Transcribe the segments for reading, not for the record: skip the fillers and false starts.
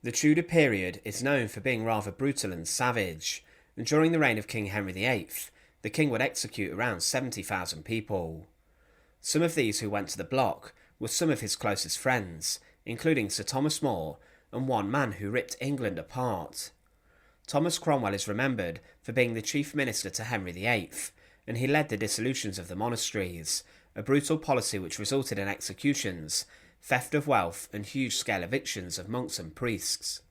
The Tudor period is known for being rather brutal and savage, and during the reign of King Henry VIII, the king would execute around 70,000 people. Some of these who went to the block were some of his closest friends, including Sir Thomas More and one man who ripped England apart. Thomas Cromwell is remembered for being the chief minister to Henry VIII, and he led the dissolutions of the monasteries, a brutal policy which resulted in executions, theft of wealth, and huge-scale evictions of monks and priests.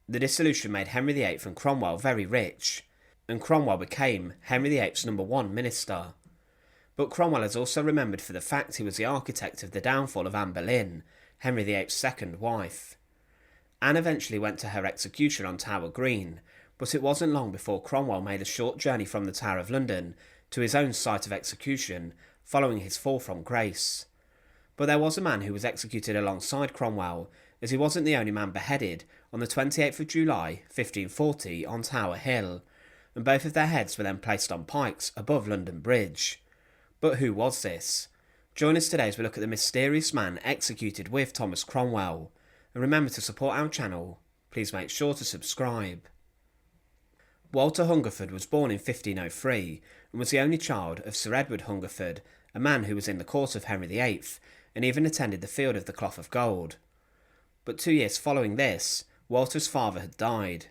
The dissolution made Henry VIII and Cromwell very rich, and Cromwell became Henry VIII's #1 minister. But Cromwell is also remembered for the fact he was the architect of the downfall of Anne Boleyn, Henry VIII's second wife. Anne eventually went to her execution on Tower Green, but it wasn't long before Cromwell made a short journey from the Tower of London to his own site of execution, following his fall from grace. But there was a man who was executed alongside Cromwell, as he wasn't the only man beheaded on the 28th of July 1540 on Tower Hill, and both of their heads were then placed on pikes above London Bridge. But who was this? Join us today as we look at the mysterious man executed with Thomas Cromwell, and remember to support our channel. Please make sure to subscribe. Walter Hungerford was born in 1503 and was the only child of Sir Edward Hungerford, a man who was in the court of Henry VIII and even attended the Field of the Cloth of Gold. But 2 years following this, Walter's father had died.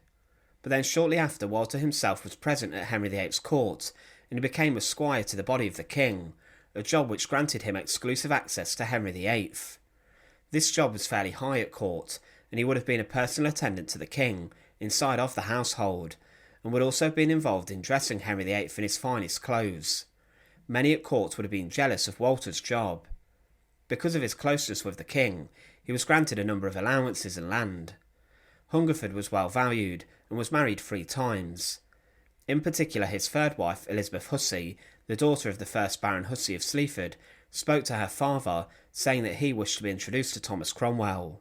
But then shortly after, Walter himself was present at Henry VIII's court, and he became a squire to the body of the king, a job which granted him exclusive access to Henry VIII. This job was fairly high at court, and he would have been a personal attendant to the king, inside of the household, and would also have been involved in dressing Henry VIII in his finest clothes. Many at court would have been jealous of Walter's job. Because of his closeness with the king, he was granted a number of allowances and land. Hungerford was well valued and was married 3 times. In particular, his third wife, Elizabeth Hussey, the daughter of the first Baron Hussey of Sleaford, spoke to her father, saying that he wished to be introduced to Thomas Cromwell.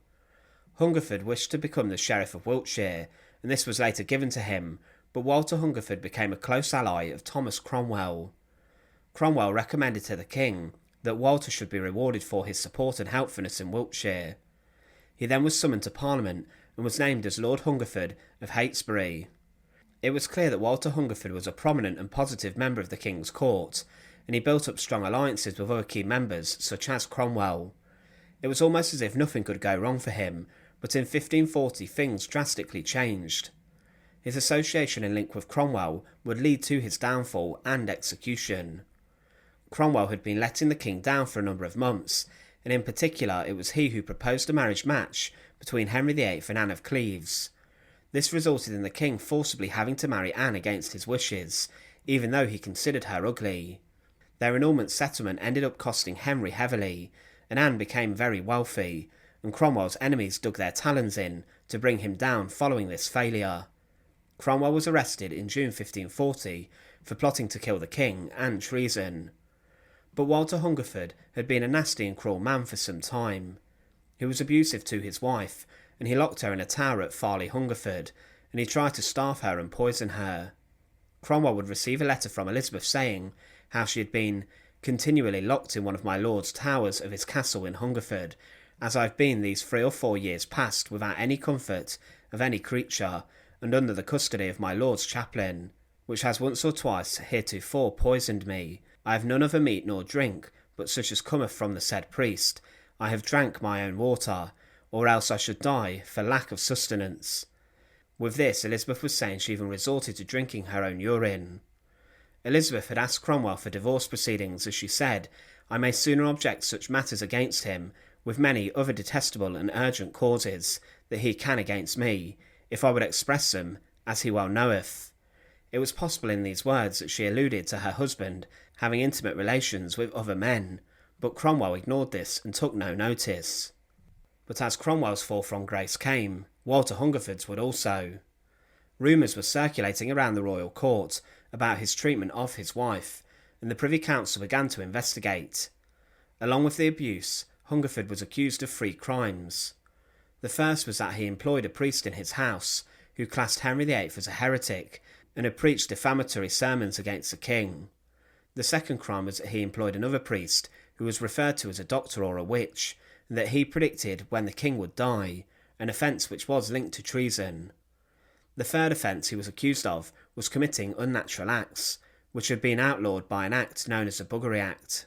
Hungerford wished to become the Sheriff of Wiltshire, and this was later given to him, but Walter Hungerford became a close ally of Thomas Cromwell. Cromwell recommended to the king that Walter should be rewarded for his support and helpfulness in Wiltshire. He then was summoned to Parliament and was named as Lord Hungerford of Heytesbury. It was clear that Walter Hungerford was a prominent and positive member of the king's court, and he built up strong alliances with other key members such as Cromwell. It was almost as if nothing could go wrong for him, but in 1540 things drastically changed. His association and link with Cromwell would lead to his downfall and execution. Cromwell had been letting the king down for a number of months, and in particular it was he who proposed a marriage match between Henry VIII and Anne of Cleves. This resulted in the king forcibly having to marry Anne against his wishes, even though he considered her ugly. Their annulment settlement ended up costing Henry heavily, and Anne became very wealthy, and Cromwell's enemies dug their talons in to bring him down following this failure. Cromwell was arrested in June 1540 for plotting to kill the king and treason. But Walter Hungerford had been a nasty and cruel man for some time. He was abusive to his wife, and he locked her in a tower at Farley Hungerford, and he tried to starve her and poison her. Cromwell would receive a letter from Elizabeth saying how she had been continually locked in one of my lord's towers of his castle in Hungerford, as I've been these 3 or 4 years past without any comfort of any creature, and under the custody of my lord's chaplain, which has once or twice heretofore poisoned me. I have none other meat nor drink, but such as cometh from the said priest. I have drank my own water, or else I should die for lack of sustenance. With this, Elizabeth was saying she even resorted to drinking her own urine. Elizabeth had asked Cromwell for divorce proceedings, as she said, I may sooner object such matters against him, with many other detestable and urgent causes, that he can against me, if I would express them, as he well knoweth. It was possible in these words that she alluded to her husband having intimate relations with other men, but Cromwell ignored this and took no notice. But as Cromwell's fall from grace came, Walter Hungerford's would also. Rumours were circulating around the royal court about his treatment of his wife, and the Privy Council began to investigate. Along with the abuse, Hungerford was accused of 3 crimes. The first was that he employed a priest in his house, who classed Henry VIII as a heretic, and had preached defamatory sermons against the king. The second crime was that he employed another priest, who was referred to as a doctor or a witch, and that he predicted when the king would die, an offence which was linked to treason. The third offence he was accused of was committing unnatural acts, which had been outlawed by an act known as the Buggery Act.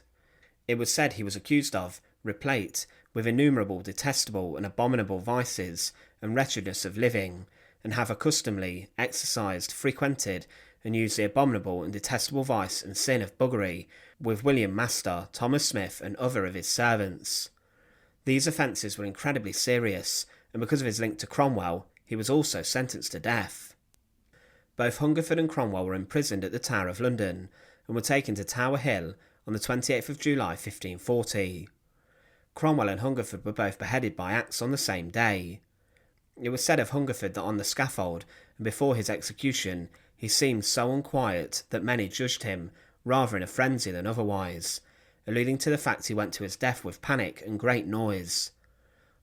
It was said he was accused of, replete, with innumerable detestable and abominable vices and wretchedness of living, and have accustomedly exercised, frequented, and used the abominable and detestable vice and sin of buggery with William Master, Thomas Smith, and other of his servants. These offences were incredibly serious, and because of his link to Cromwell, he was also sentenced to death. Both Hungerford and Cromwell were imprisoned at the Tower of London, and were taken to Tower Hill on the 28th of July 1540. Cromwell and Hungerford were both beheaded by axe on the same day. It was said of Hungerford that on the scaffold, and before his execution, he seemed so unquiet that many judged him rather in a frenzy than otherwise, alluding to the fact he went to his death with panic and great noise.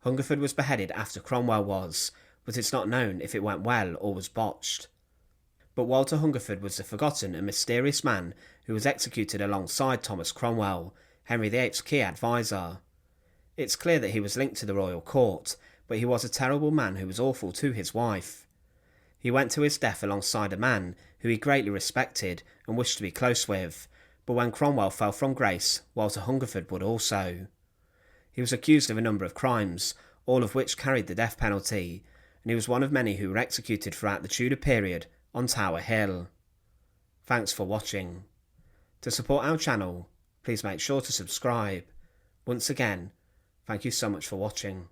Hungerford was beheaded after Cromwell was, but it's not known if it went well or was botched. But Walter Hungerford was the forgotten and mysterious man who was executed alongside Thomas Cromwell, Henry VIII's key advisor. It's clear that he was linked to the royal court, but he was a terrible man who was awful to his wife. He went to his death alongside a man who he greatly respected and wished to be close with, but when Cromwell fell from grace, Walter Hungerford would also. He was accused of a number of crimes, all of which carried the death penalty, and he was one of many who were executed throughout the Tudor period on Tower Hill. Thanks for watching. To support our channel, please make sure to subscribe. Once again, thank you so much for watching.